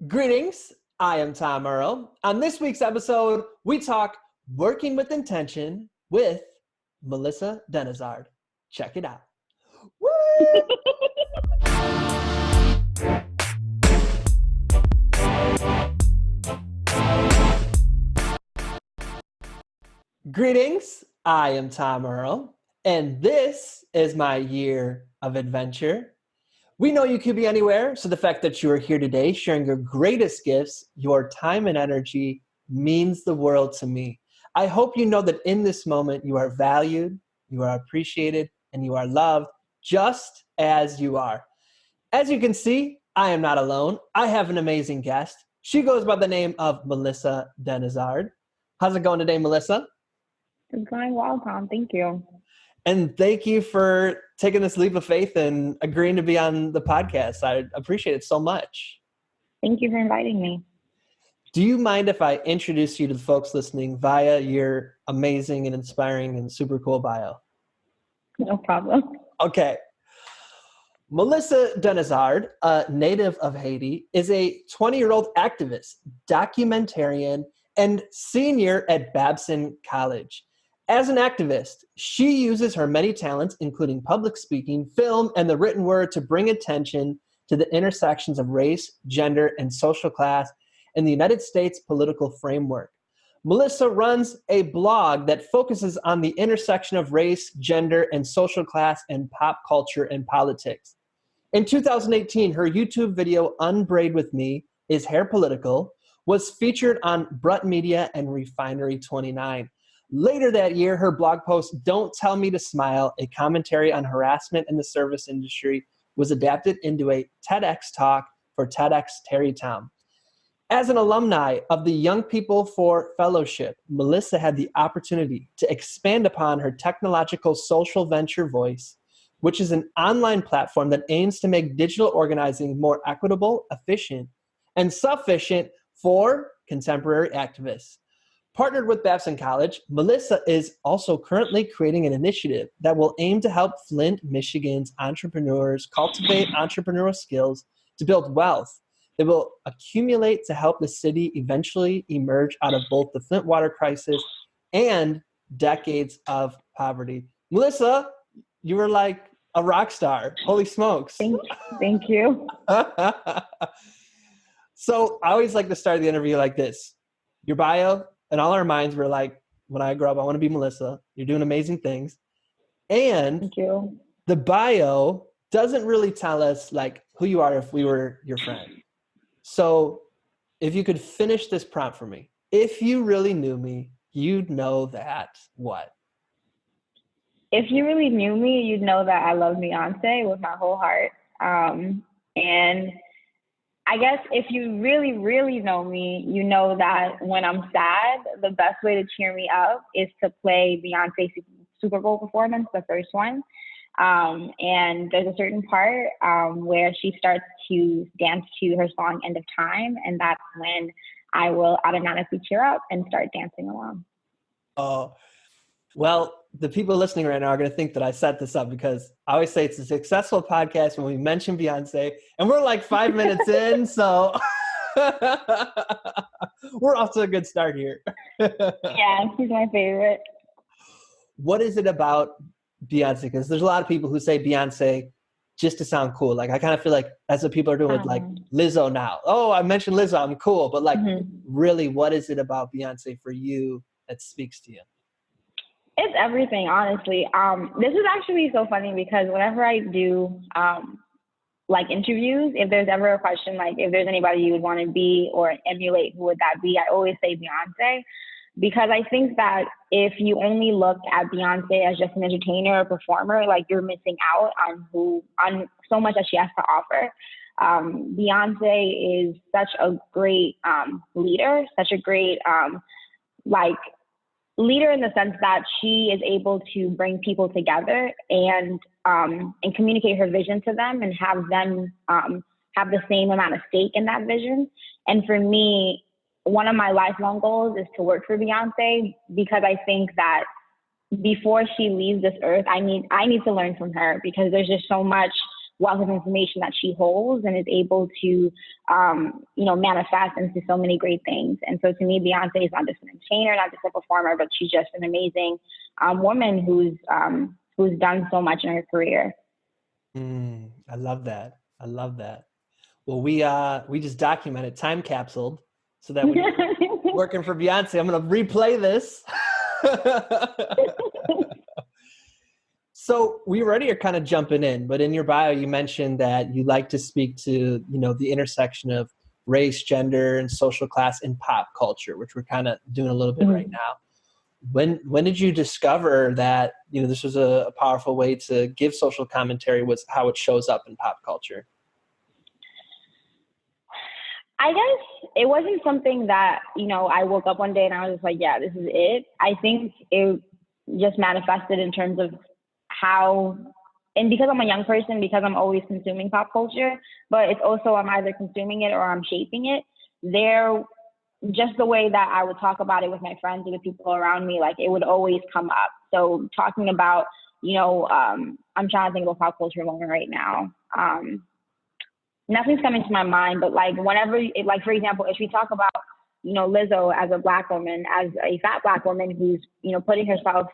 Greetings, I am Tom Earl. On this week's episode, we talk working with intention with Melissa Denizard. Check it out. Woo! Greetings, I am Tom Earl, and this is my year of adventure. We know you could be anywhere, so the fact that you are here today sharing your greatest gifts, your time and energy, means the world to me. I hope you know that in this moment you are valued, you are appreciated, and you are loved just as you are. As you can see, I am not alone. I have an amazing guest. She goes by the name of Melissa Denizard. How's it going today, Melissa? It's going well, Tom. Thank you. And thank you for taking this leap of faith and agreeing to be on the podcast. I appreciate it so much. Thank you for inviting me. Do you mind if I introduce you to the folks listening via your amazing and inspiring and super cool bio? No problem. Okay. Melissa Denizard, a native of Haiti, is a 20-year-old activist, documentarian, and senior at Babson College. As an activist, she uses her many talents, including public speaking, film, and the written word, to bring attention to the intersections of race, gender, and social class in the United States political framework. Melissa runs a blog that focuses on the intersection of race, gender, and social class in pop culture and politics. In 2018, her YouTube video, Unbraid with Me, Is Hair Political?, was featured on Brut Media and Refinery29. Later that year, her blog post, Don't Tell Me to Smile, a commentary on harassment in the service industry, was adapted into a TEDx talk for TEDxTarrytown. As an alumni of the Young People for Fellowship, Melissa had the opportunity to expand upon her technological social venture Voice, which is an online platform that aims to make digital organizing more equitable, efficient, and sufficient for contemporary activists. Partnered with Babson College, Melissa is also currently creating an initiative that will aim to help Flint, Michigan's entrepreneurs cultivate entrepreneurial skills to build wealth that will accumulate to help the city eventually emerge out of both the Flint water crisis and decades of poverty. Melissa, you were like a rock star. Holy smokes. Thank you. So I always like to start the interview like this. Your bio, and all our minds were like, when I grow up, I want to be Melissa. You're doing amazing things. And Thank you. The bio doesn't really tell us like who you are if we were your friend. So if you could finish this prompt for me, if you really knew me, you'd know that what? If you really knew me, you'd know that I love Beyonce with my whole heart. And I guess if you really, really know me, you know that when I'm sad, the best way to cheer me up is to play Beyonce's Super Bowl performance, the first one. And there's a certain part where she starts to dance to her song End of Time. And that's when I will automatically cheer up and start dancing along. Oh, well, the people listening right now are going to think that I set this up because I always say it's a successful podcast when we mention Beyonce, and we're like 5 minutes in, so we're off to a good start here. Yeah, she's my favorite. What is it about Beyonce? Because there's a lot of people who say Beyonce just to sound cool. Like I kind of feel like that's what people are doing with like Lizzo now. Oh, I mentioned Lizzo, I'm cool. But like really, what is it about Beyonce for you that speaks to you? It's everything, honestly. This is actually so funny because whenever I do like interviews, if there's ever a question like if there's anybody you would want to be or emulate, who would that be? I always say Beyonce, because I think that if you only look at Beyonce as just an entertainer or performer, like you're missing out on so much that she has to offer. Beyonce is such a great leader, such a great leader in the sense that she is able to bring people together and communicate her vision to them and have them have the same amount of stake in that vision. And for me, one of my lifelong goals is to work for Beyonce, because I think that before she leaves this earth, I need to learn from her, because there's just so much wealth of information that she holds and is able to, manifest into so many great things. And so to me, Beyonce is not just an entertainer, not just a performer, but she's just an amazing woman who's done so much in her career. I love that. I love that. Well, we just documented, time capsuled, so that when you're working for Beyonce, I'm going to replay this. So we already are kind of jumping in, but in your bio, you mentioned that you like to speak to, the intersection of race, gender, and social class in pop culture, which we're kind of doing a little bit right now. When did you discover that, this was a powerful way to give social commentary, was how it shows up in pop culture? I guess it wasn't something that, I woke up one day and I was just like, yeah, this is it. I think it just manifested in terms of how, and because I'm a young person, because I'm always consuming pop culture, but it's also I'm either consuming it or I'm shaping it. Just the way that I would talk about it with my friends and the people around me, like it would always come up. So talking about, I'm trying to think of a pop culture moment right now. Nothing's coming to my mind, but like whenever, for example, if we talk about, Lizzo as a Black woman, as a fat Black woman who's, putting herself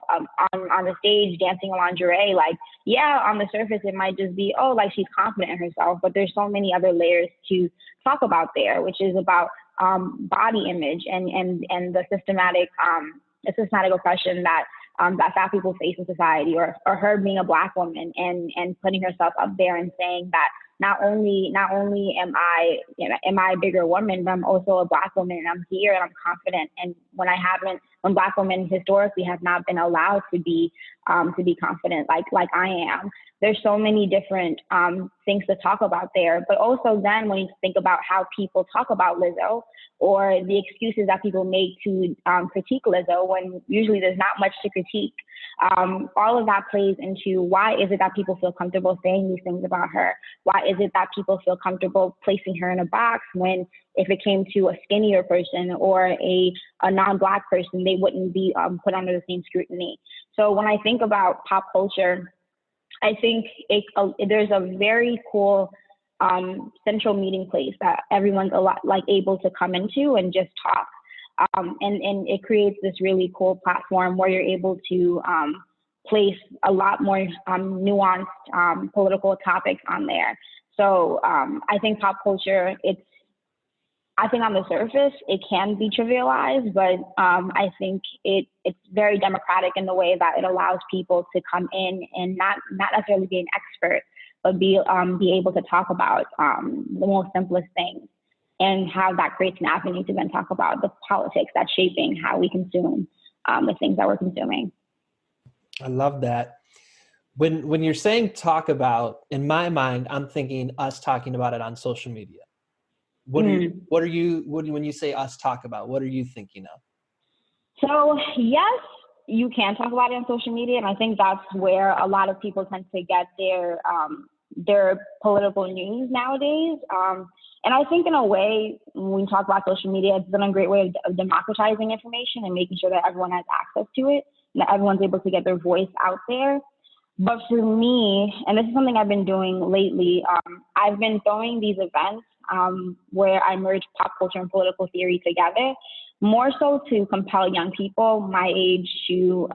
on the stage, dancing in lingerie, like, yeah, on the surface, it might just be, oh, like she's confident in herself, but there's so many other layers to talk about there, which is about body image and the systematic oppression that fat people face in society, or her being a Black woman and putting herself up there and saying that not only am I a bigger woman, but I'm also a Black woman and I'm here and I'm confident. And when Black women historically have not been allowed to be confident like I am, there's so many different things to talk about there. But also then when you think about how people talk about Lizzo, or the excuses that people make to critique Lizzo, when usually there's not much to critique, all of that plays into why is it that people feel comfortable saying these things about her? Why is it that people feel comfortable placing her in a box when if it came to a skinnier person or a non-Black person, they wouldn't be put under the same scrutiny? So when I think about pop culture, I think there's a very cool central meeting place that everyone's able to come into and just talk. And it creates this really cool platform where you're able to place a lot more nuanced political topics on there. So I think pop culture, I think on the surface, it can be trivialized, but I think it's very democratic in the way that it allows people to come in and not necessarily be an expert, but be able to talk about the most simplest things, and how that creates an avenue to then talk about the politics that's shaping how we consume the things that we're consuming. I love that. When you're saying talk about, in my mind, I'm thinking us talking about it on social media. When you say us talk about, what are you thinking of? So yes, you can talk about it on social media, and I think that's where a lot of people tend to get their political news nowadays. And I think in a way, when we talk about social media, it's been a great way of democratizing information and making sure that everyone has access to it, and that everyone's able to get their voice out there. But for me, and this is something I've been doing lately, I've been throwing these events where I merge pop culture and political theory together, more so to compel young people my age to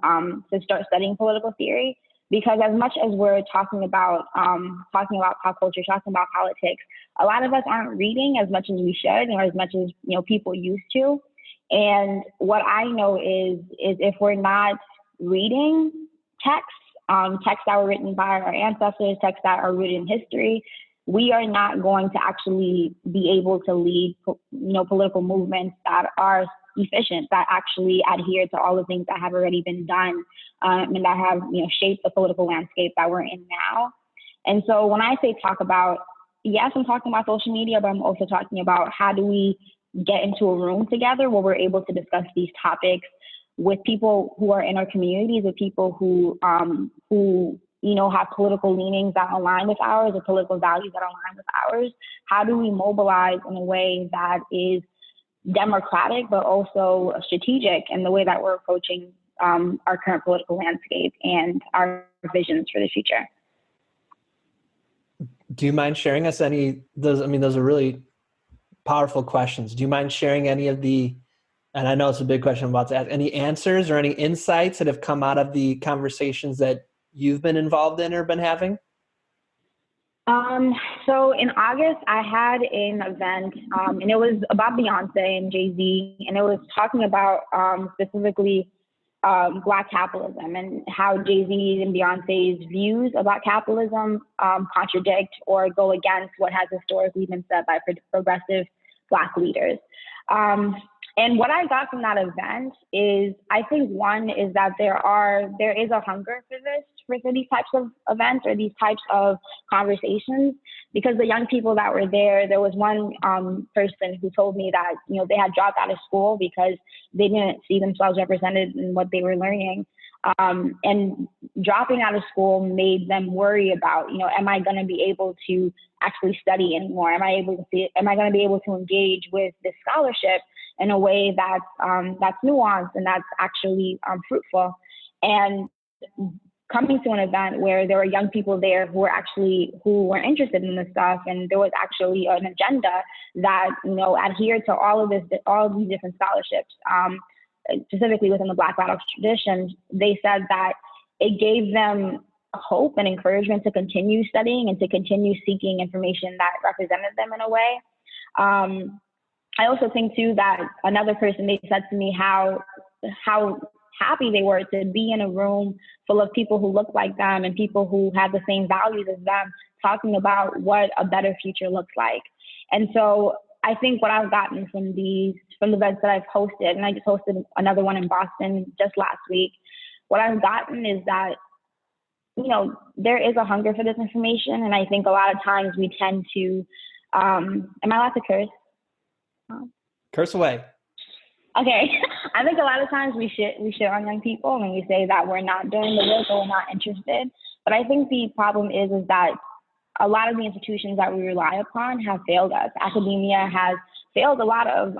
start studying political theory. Because as much as we're talking about pop culture, talking about politics, a lot of us aren't reading as much as we should, or as much as people used to. And what I know is if we're not reading texts that were written by our ancestors, texts that are rooted in history, we are not going to actually be able to lead, political movements that are efficient, that actually adhere to all the things that have already been done, and that have, shaped the political landscape that we're in now. And so when I say talk about, yes, I'm talking about social media, but I'm also talking about how do we get into a room together where we're able to discuss these topics with people who are in our communities, with people who have political leanings that align with ours, or political values that align with ours. How do we mobilize in a way that is democratic, but also strategic in the way that we're approaching our current political landscape and our visions for the future? Do you mind sharing us any, those, I mean, those are really powerful questions. Do you mind sharing any of the, and I know it's a big question I'm about to ask, any answers or any insights that have come out of the conversations that you've been involved in or been having? So in August, I had an event, and it was about Beyonce and Jay-Z, and it was talking about specifically Black capitalism and how Jay-Z and Beyonce's views about capitalism contradict or go against what has historically been said by progressive Black leaders. And what I got from that event is, I think one is that there is a hunger for these types of events or these types of conversations, because the young people that were there was one person who told me that, they had dropped out of school because they didn't see themselves represented in what they were learning. And dropping out of school made them worry about, am I going to be able to actually study anymore? Am I going to be able to engage with this scholarship in a way that's nuanced and that's actually fruitful? And coming to an event where there were young people there who were interested in this stuff, and there was actually an agenda that adhered to all of these different scholarships, specifically within the Black Latinx tradition. They said that it gave them hope and encouragement to continue studying and to continue seeking information that represented them in a way. I also think too that another person, they said to me how happy they were to be in a room full of people who look like them and people who have the same values as them, talking about what a better future looks like. And so I think what I've gotten from the events that I've hosted, and I just hosted another one in Boston just last week, what I've gotten is that, there is a hunger for this information. And I think a lot of times we tend to, am I allowed to curse? Curse away. Okay. I think a lot of times we shit on young people and we say that we're not doing the work or we're not interested. But I think the problem is that a lot of the institutions that we rely upon have failed us. Academia has failed a lot of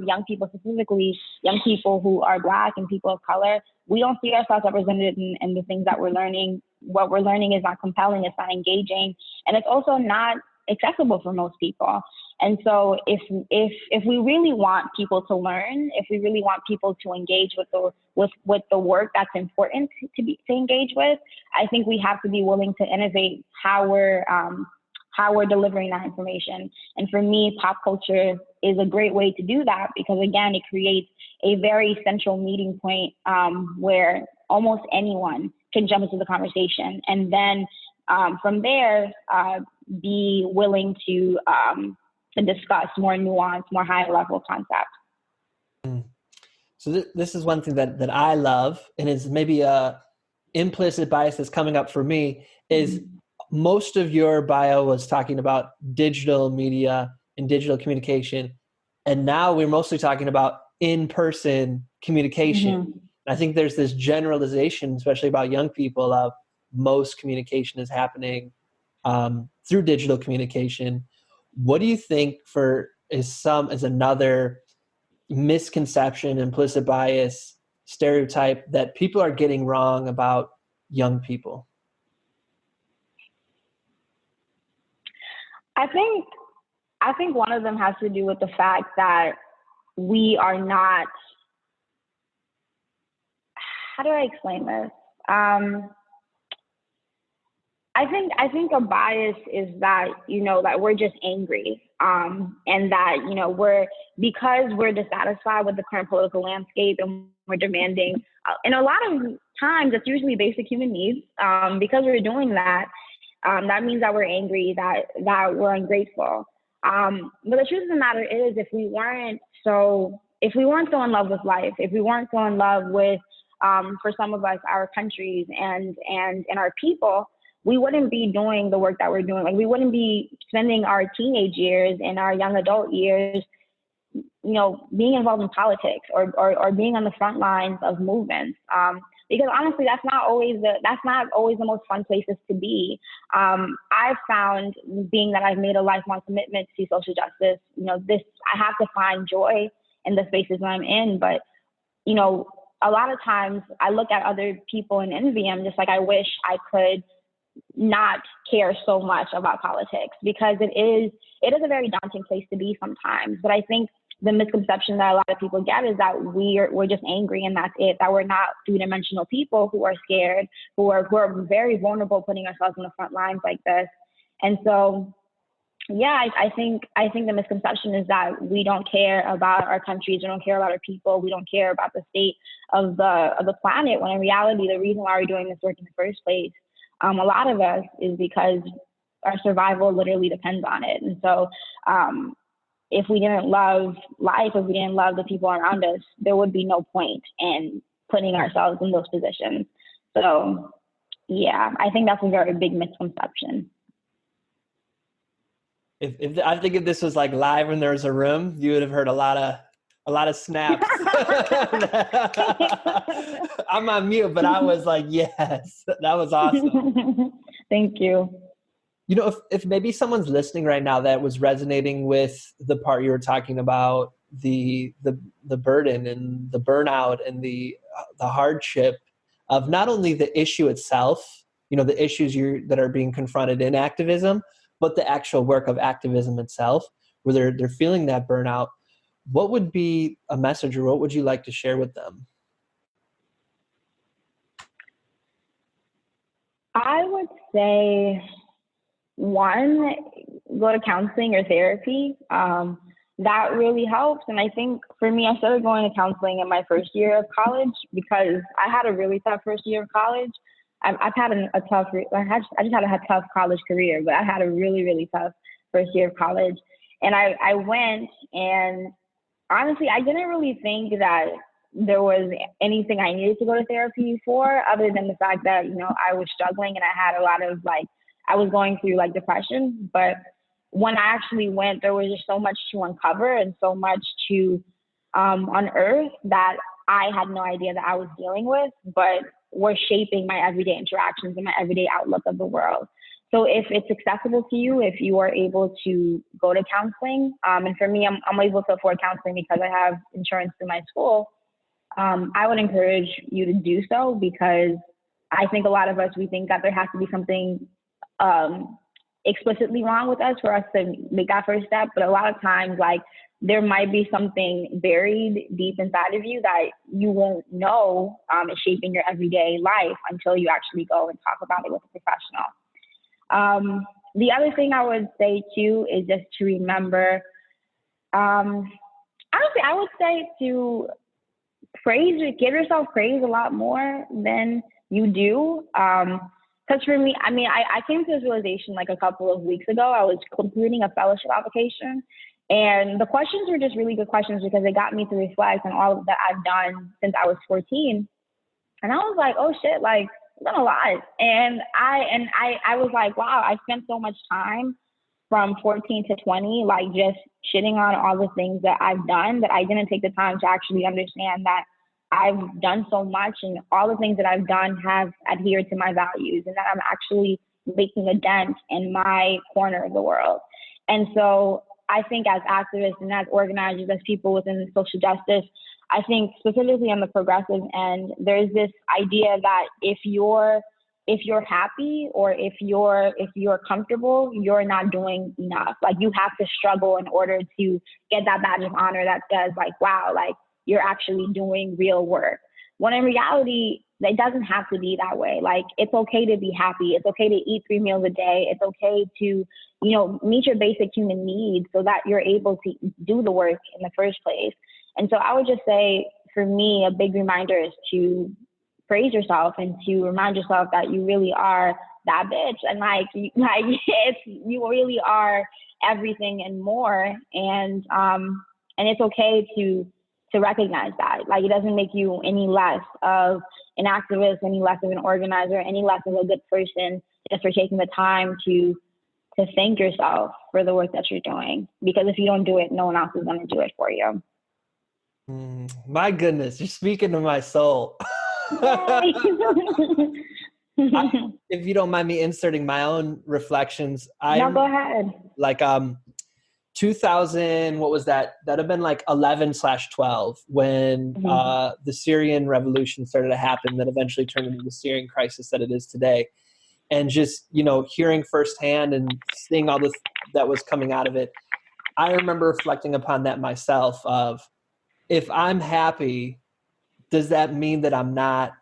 young people, specifically young people who are Black and people of color. We don't see ourselves represented in the things that we're learning. What we're learning is not compelling, it's not engaging, and it's also not accessible for most people. And so if we really want people to learn, if we really want people to engage with the work that's important to engage with, I think we have to be willing to innovate how we're delivering that information. And for me, pop culture is a great way to do that, because again, it creates a very central meeting point where almost anyone can jump into the conversation, and then from there be willing to discuss more nuanced, more high level concepts. So this is one thing that I love, and is maybe a implicit bias that's coming up for me, is most of your bio was talking about digital media and digital communication. And now we're mostly talking about in-person communication. Mm-hmm. I think there's this generalization, especially about young people, of most communication is happening through digital communication. What do you think is another misconception, implicit bias, stereotype that people are getting wrong about young people? I think one of them has to do with the fact that we are not, how do I explain this? I think a bias is that, that we're just angry, and that, because we're dissatisfied with the current political landscape and we're demanding, and a lot of times it's usually basic human needs, because we're doing that, that means that we're angry, that we're ungrateful. But the truth of the matter is, if we weren't so in love with life, if we weren't so in love with, for some of us, our countries and our people, we wouldn't be doing the work that we're doing. Like, we wouldn't be spending our teenage years and our young adult years, being involved in politics or being on the front lines of movements. Because honestly, that's not always the most fun places to be. I've found, being that I've made a lifelong commitment to social justice, I have to find joy in the spaces that I'm in. But, a lot of times I look at other people and envy them, just like I wish I could not care so much about politics, because it is a very daunting place to be sometimes. But I think the misconception that a lot of people get is that we're just angry and that's it, that we're not three-dimensional people who are scared, who are very vulnerable, putting ourselves in the front lines like this. And so, yeah, I think the misconception is that we don't care about our countries, we don't care about our people, we don't care about the state of the planet, when in reality, the reason why we're doing this work in the first place, a lot of us, is because our survival literally depends on it. And so if we didn't love life, if we didn't love the people around us, there would be no point in putting ourselves in those positions. So yeah, I think that's a very big misconception. If I think if this was like live and there was a room, you would have heard a lot of snaps. I'm on mute, but I was like, yes, that was awesome. Thank you. You know, if maybe someone's listening right now that was resonating with the part you were talking about, the burden and the burnout and the hardship of not only the issue itself, you know, the issues that are being confronted in activism, but the actual work of activism itself, where they're feeling that burnout, what would be a message, or what would you like to share with them? I would say, one, go to counseling or therapy. That really helps. And I think for me, I started going to counseling in my first year of college because I had a really tough first year of college. I just had a tough college career, but I had a really, really tough first year of college. And I went, and honestly, I didn't really think that there was anything I needed to go to therapy for, other than the fact that, you know, I was struggling and I had a lot of I was going through depression. But when I actually went, there was just so much to uncover and so much to unearth that I had no idea that I was dealing with, but were shaping my everyday interactions and my everyday outlook of the world. So if it's accessible to you, if you are able to go to counseling, and for me, I'm able to afford counseling because I have insurance through my school, I would encourage you to do so, because I think a lot of us, we think that there has to be something explicitly wrong with us for us to make that first step. But a lot of times, there might be something buried deep inside of you that you won't know is shaping your everyday life until you actually go and talk about it with a professional. The other thing I would say too is just to remember, honestly, I would say to give yourself praise a lot more than you do. Because for me, I came to this realization a couple of weeks ago. I was completing a fellowship application, and the questions were just really good questions because they got me to reflect on all that I've done since I was 14. And I was like, oh shit, I've done a lot. And I was like, wow, I spent so much time from 14 to 20, just shitting on all the things that I've done, that I didn't take the time to actually understand that I've done so much, and all the things that I've done have adhered to my values, and that I'm actually making a dent in my corner of the world. And so I think as activists and as organizers, as people within social justice, I think specifically on the progressive end, there's this idea that if you're happy or if you're comfortable, you're not doing enough. You have to struggle in order to get that badge of honor that says wow, you're actually doing real work. When in reality, it doesn't have to be that way. It's okay to be happy. It's okay to eat 3 meals a day. It's okay to, meet your basic human needs so that you're able to do the work in the first place. And so I would just say, for me, a big reminder is to praise yourself and to remind yourself that you really are that bitch. And you really are everything and more. And it's okay to recognize that. It doesn't make you any less of an activist, any less of an organizer, any less of a good person, just for taking the time to thank yourself for the work that you're doing. Because if you don't do it, no one else is going to do it for you. My goodness, you're speaking to my soul. If you don't mind me inserting my own reflections, No, go ahead. 2000, what was that? That'd have been 11/12 when the Syrian revolution started to happen, that eventually turned into the Syrian crisis that it is today. and just, hearing firsthand and seeing all this that was coming out of it, I remember reflecting upon that myself of, if I'm happy, does that mean that I'm not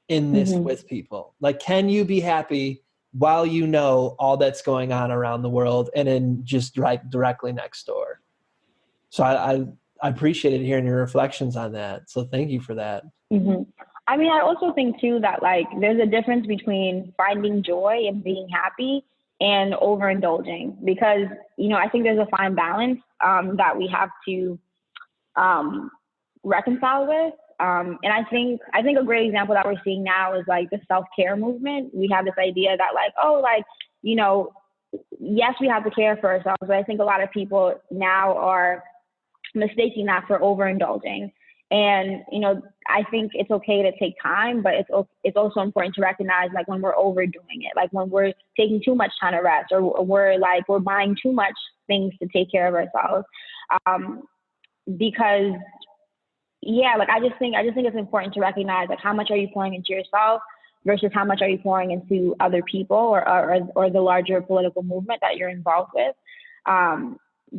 in this with people? Like, can you be happy while you know all that's going on around the world and in just right directly next door? So I appreciated hearing your reflections on that. So thank you for that. I mean, I also think too that like there's a difference between finding joy and being happy and overindulging, because, I think there's a fine balance that we have to reconcile with. And I think a great example that we're seeing now is like the self-care movement. We have this idea that like, yes, we have to care for ourselves, but I think a lot of people now are mistaking that for overindulging. And, I think it's okay to take time, but it's also important to recognize like when we're overdoing it, like when we're taking too much time to rest, or we're buying too much things to take care of ourselves. Because I just think it's important to recognize like how much are you pouring into yourself versus how much are you pouring into other people or the larger political movement that you're involved with.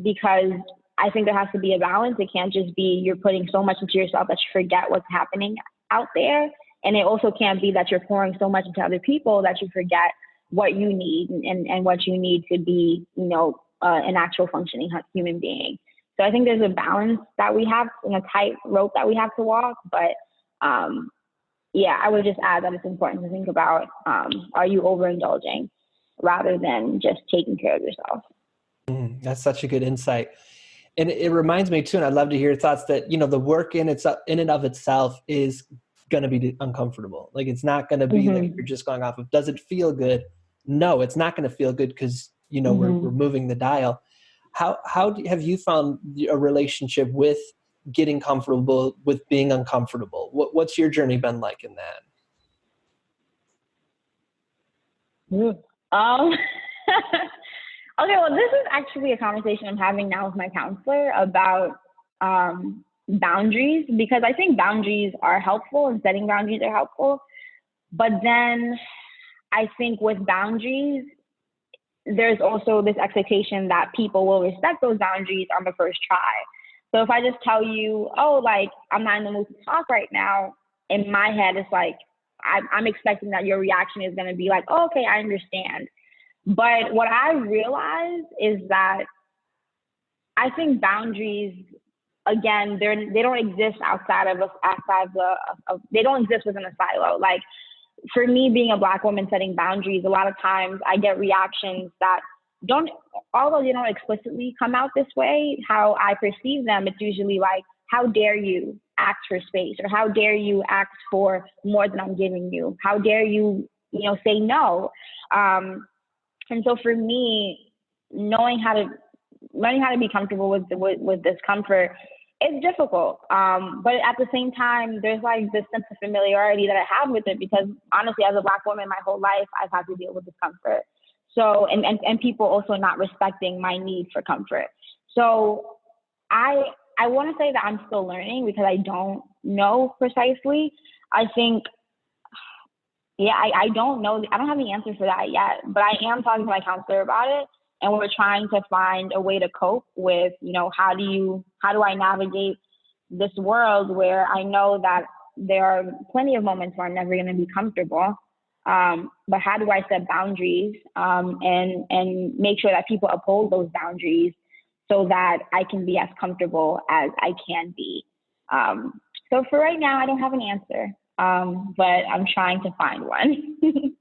Because I think there has to be a balance. It can't just be you're putting so much into yourself that you forget what's happening out there. And it also can't be that you're pouring so much into other people that you forget what you need and what you need to be, an actual functioning human being. So I think there's a balance that we have, a tight rope that we have to walk. But I would just add that it's important to think about, are you overindulging rather than just taking care of yourself? That's such a good insight. And it reminds me too, and I'd love to hear your thoughts that, the work in and of itself is going to be uncomfortable. Like, it's not going to be like you're just going off of, does it feel good? No, it's not going to feel good because, we're moving the dial. How have you found a relationship with getting comfortable with being uncomfortable? What's your journey been like in that? Okay, well, this is actually a conversation I'm having now with my counselor about boundaries, because I think boundaries are helpful and setting boundaries are helpful. But then I think with boundaries, there's also this expectation that people will respect those boundaries on the first try. So if I just tell you, I'm not in the mood to talk right now, in my head, it's like, I'm expecting that your reaction is going to be like, oh, okay, I understand. But what I realized is that I think boundaries, again, they don't exist they don't exist within a silo. Like, for me, being a Black woman setting boundaries, a lot of times I get reactions that although they don't explicitly come out this way, how I perceive them, it's usually like, how dare you ask for space, or how dare you ask for more than I'm giving you? How dare you, say no? And so for me, learning how to be comfortable with discomfort, it's difficult. But at the same time, there's like this sense of familiarity that I have with it, because honestly, as a Black woman, my whole life, I've had to deal with discomfort. So, and people also not respecting my need for comfort. So I want to say that I'm still learning, because I don't know precisely. I think, I don't know. I don't have the answer for that yet, but I am talking to my counselor about it. And we're trying to find a way to cope with, how do I navigate this world where I know that there are plenty of moments where I'm never going to be comfortable. But how do I set boundaries and make sure that people uphold those boundaries so that I can be as comfortable as I can be? So for right now, I don't have an answer, but I'm trying to find one.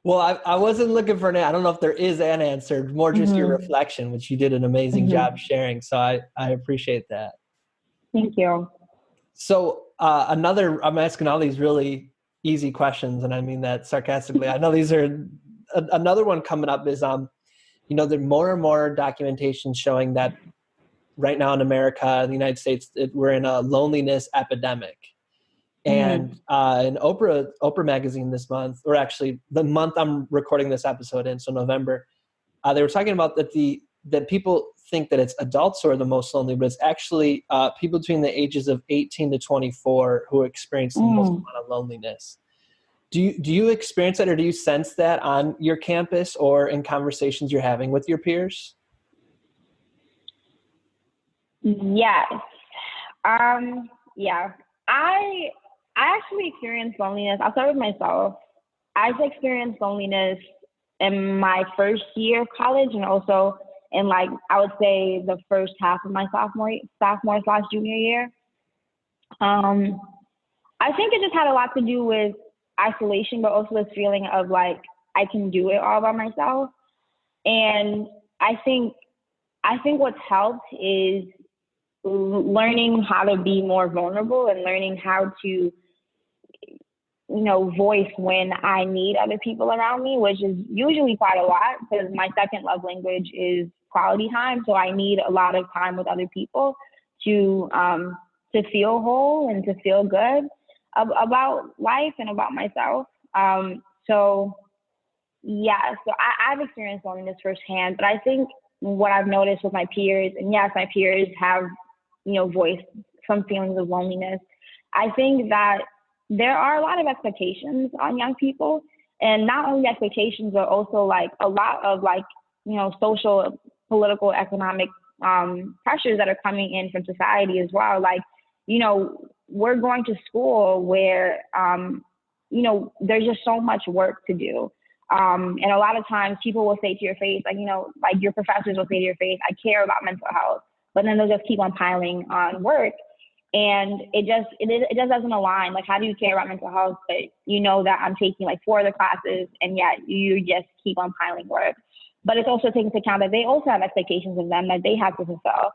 Well, I wasn't looking for I don't know if there is an answer, more just your reflection, which you did an amazing job sharing. So I appreciate that. Thank you. So I'm asking all these really easy questions, and I mean that sarcastically. I know these are, another one coming up is, there are more and more documentation showing that right now in America, in the United States, we're in a loneliness epidemic. And in Oprah magazine this month, or actually the month I'm recording this episode in, so November, they were talking about that people think that it's adults who are the most lonely, but it's actually people between the ages of 18 to 24 who experience the most amount of loneliness. Do you experience that, or do you sense that on your campus or in conversations you're having with your peers? Yes. Yeah. I actually experienced loneliness. I'll start with myself. I've experienced loneliness in my first year of college, and also in, like, I would say the first half of my sophomore/junior year. Um, I think it just had a lot to do with isolation, but also this feeling of like I can do it all by myself. And I think what's helped is learning how to be more vulnerable and learning how to, voice when I need other people around me, which is usually quite a lot because my second love language is quality time. So I need a lot of time with other people to feel whole and to feel good about life and about myself. So I've experienced loneliness firsthand, but I think what I've noticed with my peers, and yes, my peers have, voiced some feelings of loneliness. I think that there are a lot of expectations on young people, and not only expectations, but also like a lot of social, political, economic pressures that are coming in from society as well. Like, we're going to school where, there's just so much work to do. And a lot of times people will say to your face, like your professors will say to your face, I care about mental health, but then they'll just keep on piling on work. And it just doesn't align. Like, how do you care about mental health, but you know that I'm taking like 4 other classes and yet you just keep on piling work? But it's also taking into account that they also have expectations of them that they have to fulfill.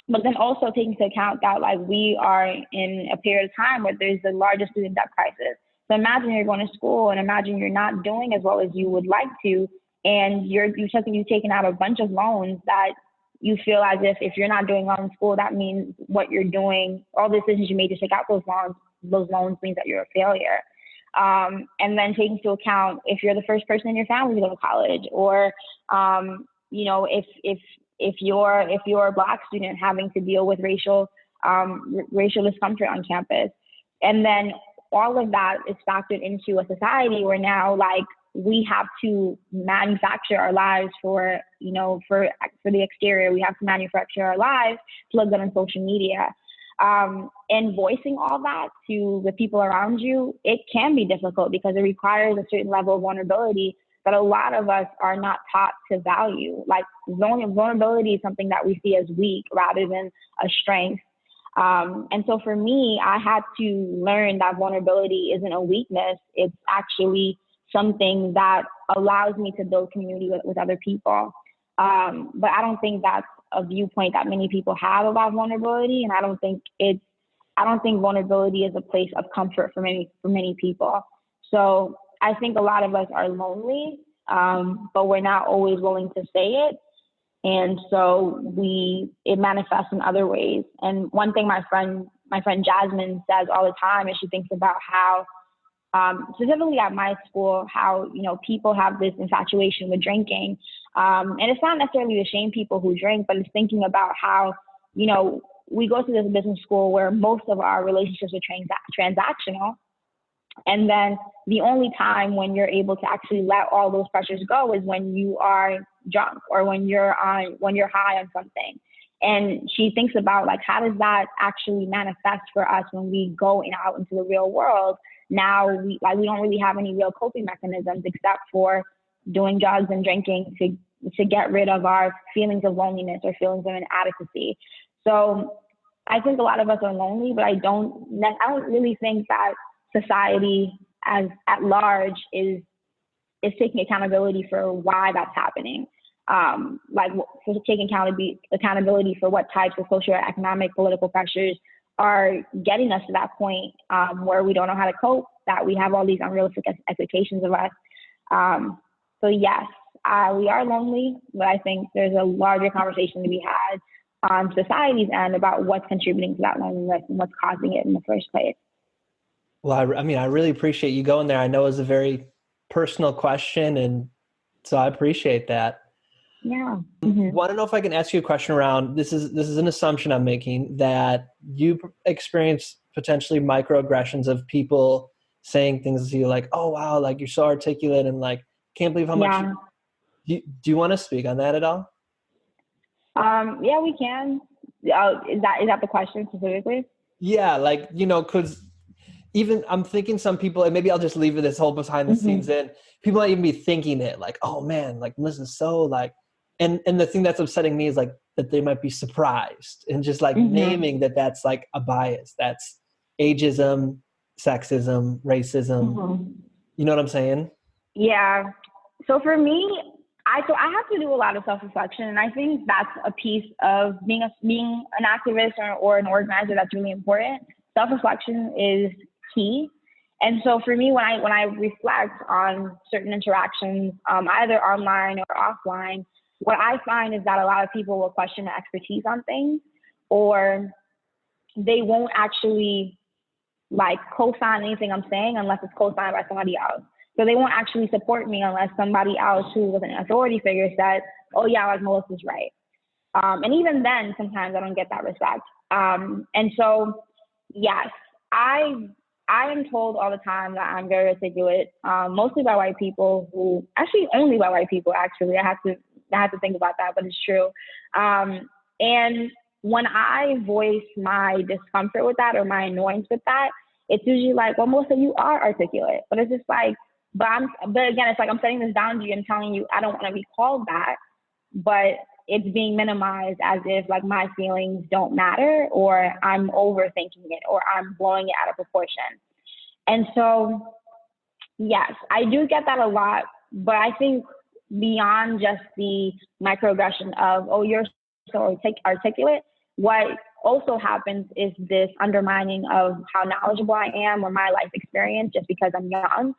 But then also taking into account that like we are in a period of time where there's the largest student debt crisis. So imagine you're going to school and imagine you're not doing as well as you would like to, and you've taken out a bunch of loans that you feel as if you're not doing well in school, that means what you're doing, all the decisions you made to take out those loans means that you're a failure. And then taking into account if you're the first person in your family to go to college, or if you're a Black student having to deal with racial discomfort on campus. And then all of that is factored into a society where now, like, we have to manufacture our lives for the exterior. We have to manufacture our lives to look good on social media. And voicing all that to the people around you, it can be difficult because it requires a certain level of vulnerability that a lot of us are not taught to value. Like, vulnerability is something that we see as weak rather than a strength. And so for me, I had to learn that vulnerability isn't a weakness. It's actually something that allows me to build community with other people. But I don't think that's a viewpoint that many people have about vulnerability. And I don't think vulnerability is a place of comfort for many people. So I think a lot of us are lonely, but we're not always willing to say it. And so it manifests in other ways. And one thing my friend Jasmine says all the time is she thinks about how, specifically at my school, how, people have this infatuation with drinking. And it's not necessarily to shame people who drink, but it's thinking about how, we go to this business school where most of our relationships are transactional. And then the only time when you're able to actually let all those pressures go is when you are drunk or when you're high on something. And she thinks about, like, how does that actually manifest for us when we go out into the real world? Now we don't really have any real coping mechanisms except for doing drugs and drinking to get rid of our feelings of loneliness or feelings of inadequacy. So I think a lot of us are lonely, but I don't really think that society at large is taking accountability for why that's happening. For taking accountability for what types of social, economic, political pressures are getting us to that point where we don't know how to cope, that we have all these unrealistic expectations of us. So yes, we are lonely, but I think there's a larger conversation to be had on society's end about what's contributing to that loneliness and what's causing it in the first place. Well, I really appreciate you going there. I know it's a very personal question, and so I appreciate that. Yeah. Mm-hmm. Want to know if I can ask you a question around, this is an assumption I'm making, that you experience potentially microaggressions of people saying things to you like, oh, wow, like you're so articulate and like, can't believe how much. Do you want to speak on that at all? Yeah, we can. Is that the question specifically? Yeah, like, because even I'm thinking some people, and maybe I'll just leave this whole behind the scenes in, people might even be thinking it like, oh man, like Melissa's so like, and the thing that's upsetting me is like that they might be surprised and just like naming that that's like a bias. That's ageism, sexism, racism. You know what I'm saying? Yeah. So for me, I have to do a lot of self-reflection, and I think that's a piece of being an activist or an organizer that's really important. Self-reflection is key. And so for me, when I reflect on certain interactions, either online or offline, what I find is that a lot of people will question the expertise on things, or they won't actually like co-sign anything I'm saying unless it's co-signed by somebody else. So they won't actually support me unless somebody else who was an authority figure said, oh yeah, like Melissa's right. And even then, sometimes I don't get that respect. And so, yes, I am told all the time that I'm very articulate, mostly by white people only by white people, actually. I have to think about that, but it's true. And when I voice my discomfort with that or my annoyance with that, it's usually like, well, Melissa, you are articulate. But it's just like, but again, it's like I'm setting this boundary and telling you I don't want to be called that, but it's being minimized as if like my feelings don't matter, or I'm overthinking it, or I'm blowing it out of proportion. And so, yes, I do get that a lot, but I think beyond just the microaggression of, oh, you're so articulate, what also happens is this undermining of how knowledgeable I am or my life experience just because I'm young.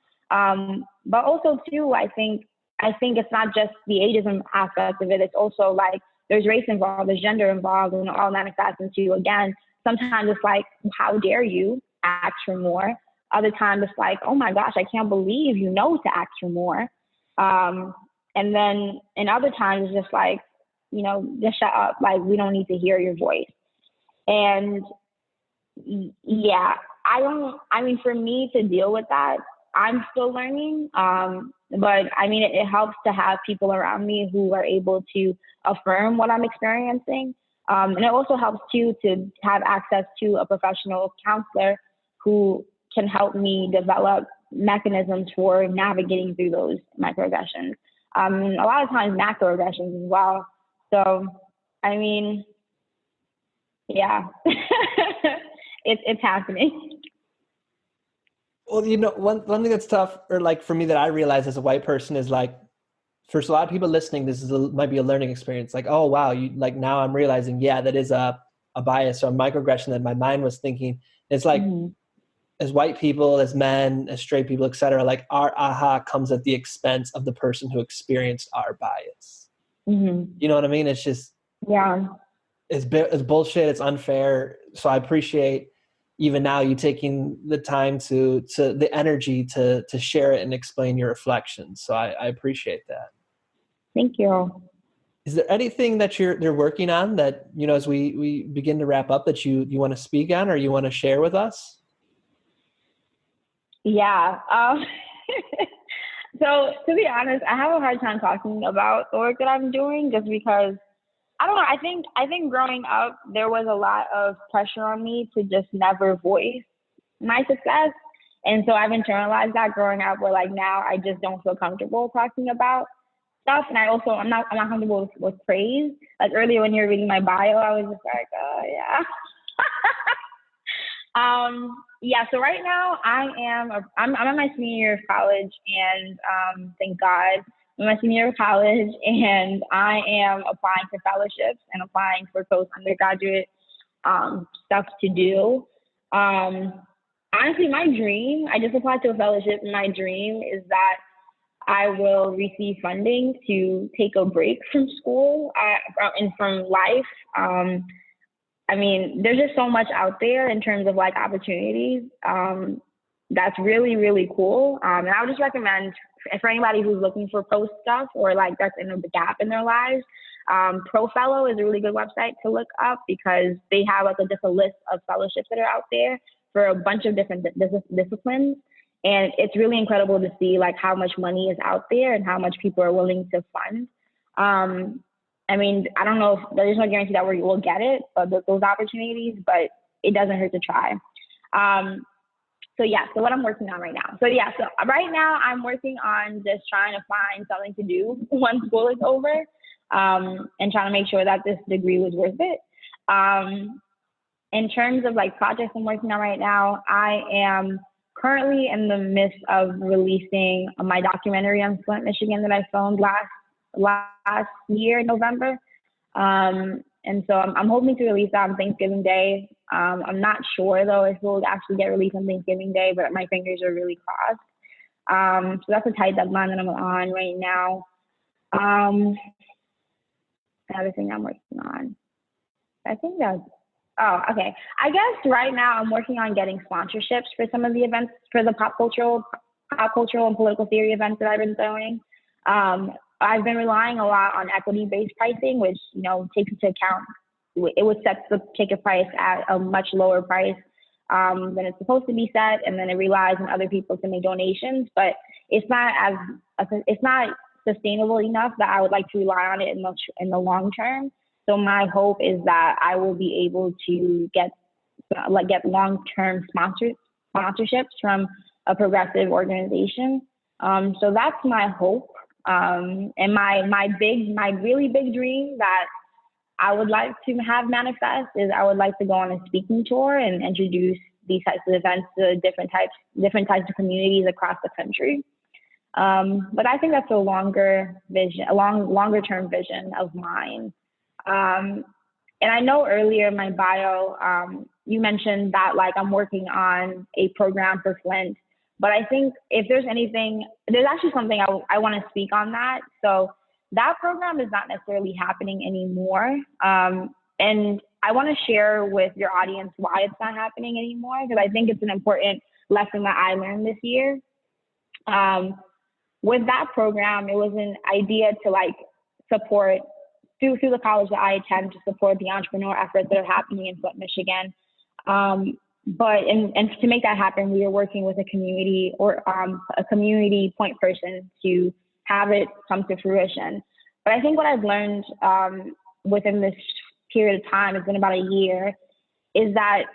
But also too, I think it's not just the ageism aspect of it. It's also like there's race involved, there's gender involved, and all manifests into, again, sometimes it's like, how dare you ask for more? Other times it's like, oh my gosh, I can't believe you know to ask for more. And then in other times it's just like, just shut up. Like, we don't need to hear your voice. And yeah, for me to deal with that, I'm still learning. But I mean, it helps to have people around me who are able to affirm what I'm experiencing. And it also helps too to have access to a professional counselor who can help me develop mechanisms for navigating through those microaggressions. A lot of times macroaggressions as well. So, I mean, yeah, it's happening. Well, one thing that's tough, or like for me that I realize as a white person, is like, for a lot of people listening, might be a learning experience. Like, oh wow, now I'm realizing, yeah, that is a bias or a microaggression that my mind was thinking. It's like, as white people, as men, as straight people, et cetera, like our aha comes at the expense of the person who experienced our bias. You know what I mean? It's just, it's bullshit. It's unfair. So I appreciate even now you taking the time to the energy to share it and explain your reflections. So I appreciate that. Thank you. Is there anything that you're working on that, as we begin to wrap up, that you want to speak on or you want to share with us? Yeah. So to be honest, I have a hard time talking about the work that I'm doing just because I don't know. I think growing up, there was a lot of pressure on me to just never voice my success. And so I've internalized that growing up, where like now I just don't feel comfortable talking about stuff. And I'm not comfortable with praise. Like earlier when you were reading my bio, I was just like, oh yeah. Yeah, so right now I'm in my senior year of college, and thank God, I'm in my senior year of college, and I am applying for fellowships and applying for post-undergraduate stuff to do. Honestly, my dream, I just applied to a fellowship, and my dream is that I will receive funding to take a break from school and from life. I mean, there's just so much out there in terms of like opportunities. That's really, really cool. And I would just recommend for anybody who's looking for post stuff or like that's in the gap in their lives, ProFellow is a really good website to look up because they have like just a list of fellowships that are out there for a bunch of different disciplines. And it's really incredible to see like how much money is out there and how much people are willing to fund. I mean, I don't know if there's no guarantee that we'll get it, those opportunities, but it doesn't hurt to try. So what I'm working on right now. So right now I'm working on just trying to find something to do once school is over, and trying to make sure that this degree was worth it. In terms of like projects I'm working on right now, I am currently in the midst of releasing my documentary on Flint, Michigan that I filmed last year, November. And so I'm hoping to release that on Thanksgiving Day. I'm not sure though if it will actually get released on Thanksgiving Day, but my fingers are really crossed. So that's a tight deadline that I'm on right now. Another thing I'm working on. I think that's, okay. I guess right now I'm working on getting sponsorships for some of the events, for the pop cultural and political theory events that I've been throwing. I've been relying a lot on equity-based pricing, which, takes into account, it would set the ticket price at a much lower price than it's supposed to be set, and then it relies on other people to make donations. But it's not sustainable enough that I would like to rely on it in the long term. So my hope is that I will be able to get long-term sponsorships from a progressive organization. So that's my hope. And my really big dream that I would like to have manifest is I would like to go on a speaking tour and introduce these types of events to different types of communities across the country. But I think that's a longer term vision of mine. And I know earlier in my bio, you mentioned that like I'm working on a program for Flint. But I think if there's actually something I want to speak on that. So that program is not necessarily happening anymore. And I want to share with your audience why it's not happening anymore, because I think it's an important lesson that I learned this year. With that program, it was an idea to like support through the college that I attend, to support the entrepreneur efforts that are happening in Flint, Michigan. But to make that happen, we were working with a community or a community point person to have it come to fruition. But I think what I've learned within this period of time, it's been about a year, is that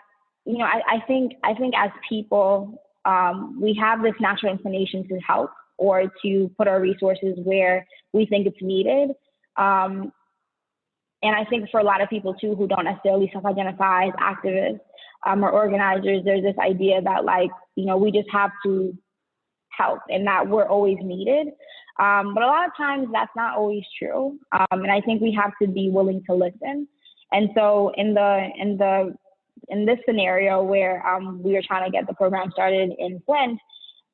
I think as people, we have this natural inclination to help or to put our resources where we think it's needed. And I think for a lot of people too, who don't necessarily self-identify as activists or organizers, there's this idea that we just have to help and that we're always needed. But a lot of times that's not always true. And I think we have to be willing to listen. And so in this scenario where we were trying to get the program started in Flint,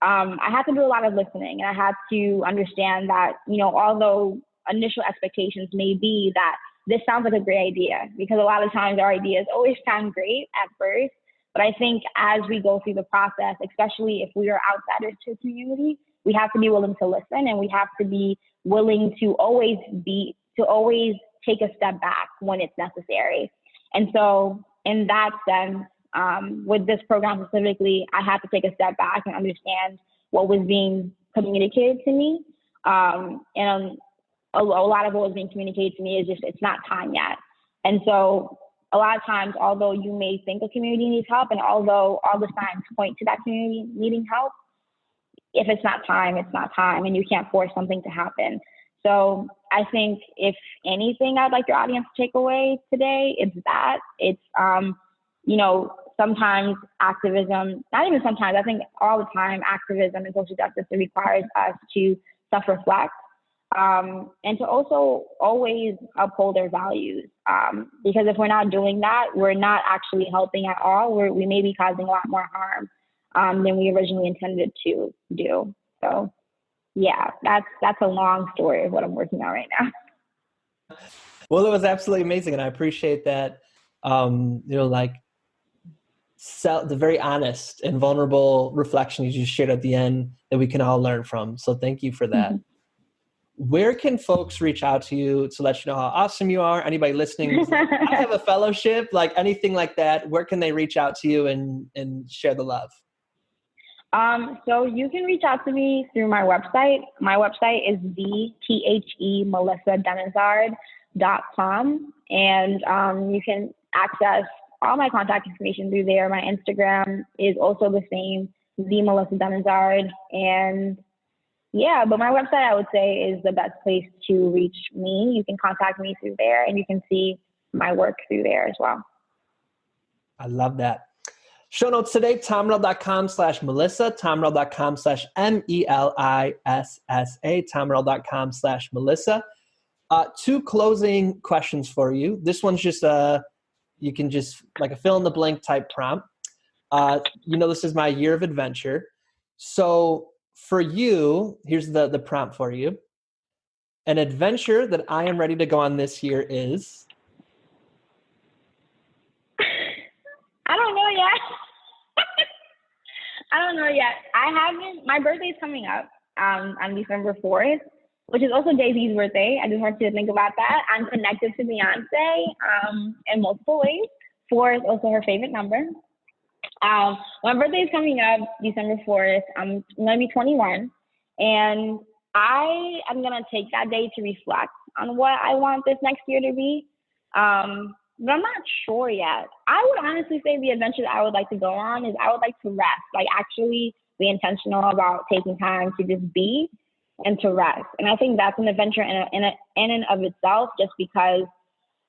I had to do a lot of listening, and I had to understand that, although initial expectations may be that this sounds like a great idea, because a lot of times our ideas always sound great at first. But I think as we go through the process, especially if we are outsiders to a community, we have to be willing to listen, and we have to be willing to always take a step back when it's necessary. And so in that sense, with this program specifically, I had to take a step back and understand what was being communicated to me. And a lot of what was being communicated to me is just, it's not time yet. And so a lot of times, although you may think a community needs help, and although all the signs point to that community needing help, if it's not time, it's not time, and you can't force something to happen. So I think if anything I'd like your audience to take away today, it's that. It's, sometimes activism, not even sometimes, I think all the time, activism and social justice requires us to self-reflect. And to also always uphold their values. Because if we're not doing that, we're not actually helping at all. We may be causing a lot more harm than we originally intended to do. So yeah, that's a long story of what I'm working on right now. Well, it was absolutely amazing. And I appreciate that, the very honest and vulnerable reflection you just shared at the end that we can all learn from. So thank you for that. Mm-hmm. Where can folks reach out to you to let you know how awesome you are? Anybody listening, I have a fellowship, like anything like that. Where can they reach out to you and share the love? So you can reach out to me through my website. My website is melissadenizard.com, and you can access all my contact information through there. My Instagram is also the same, Melissa Denizard, and yeah, but my website, I would say, is the best place to reach me. You can contact me through there, and you can see my work through there as well. I love that. Show notes today, tomrell.com/Melissa, tomrell.com/MELISSA, tomrell.com/Melissa. Two closing questions for you. This one's just you can just like a fill in the blank type prompt. This is my year of adventure. So for you, here's the prompt for you. An adventure that I am ready to go on this year is? I don't know yet. I don't know yet. My birthday's coming up on December 4th, which is also Jay-Z's birthday. I just want you to think about that. I'm connected to Beyonce in multiple ways. 4 is also her favorite number. My birthday is coming up December 4th. I'm going to be 21, and I am going to take that day to reflect on what I want this next year to be. But I'm not sure yet. I would honestly say the adventure that I would like to go on is I would like to rest, like actually be intentional about taking time to just be and to rest. And I think that's an adventure in and of itself, just because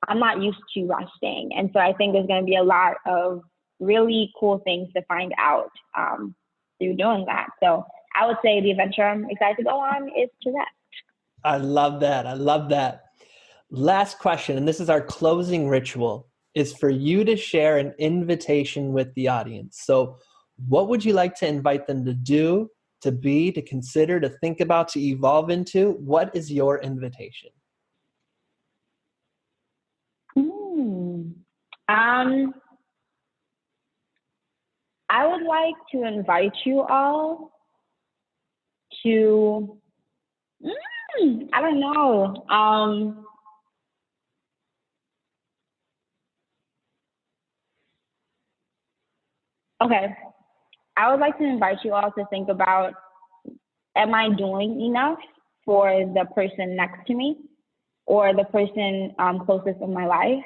I'm not used to resting. And so I think there's going to be a lot of really cool things to find out through doing that. So I would say the adventure I'm excited to go on is to rest. I love that. I love that. Last question, and this is our closing ritual, is for you to share an invitation with the audience. So what would you like to invite them to do, to be, to consider, to think about, to evolve into? What is your invitation? I would like to invite you all to, I don't know. Okay. I would like to invite you all to think about, am I doing enough for the person next to me or the person closest in my life?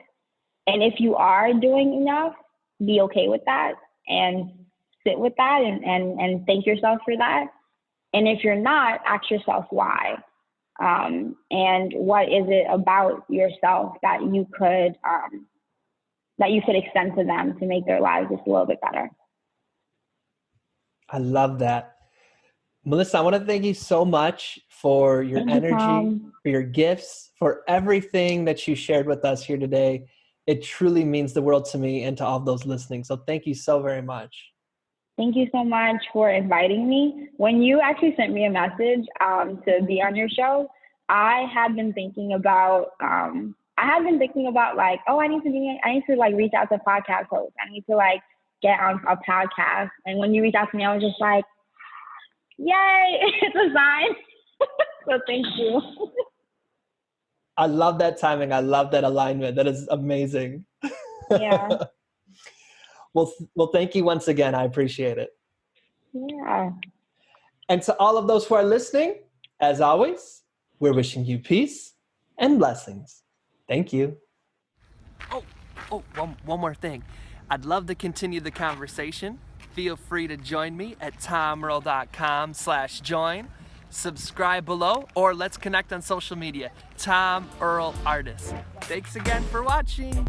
And if you are doing enough, be okay with that and sit with that and thank yourself for that. And if you're not, ask yourself why. And what is it about yourself that you could extend to them to make their lives just a little bit better. I love that. Melissa, I want to thank you so much for your energy, for your gifts, for everything that you shared with us here today. It truly means the world to me and to all those listening. So thank you so very much. Thank you so much for inviting me. When you actually sent me a message to be on your show, I had been thinking about like, oh, I need to like reach out to podcast hosts. I need to like get on a podcast. And when you reached out to me, I was just like, yay, it's a sign. So thank you. I love that timing. I love that alignment. That is amazing. Yeah. Well, thank you once again. I appreciate it. Yeah. And to all of those who are listening, as always, we're wishing you peace and blessings. Thank you. One more thing. I'd love to continue the conversation. Feel free to join me at tomrell.com/join. Subscribe below, or let's connect on social media. Tom Earl Artist. Thanks again for watching.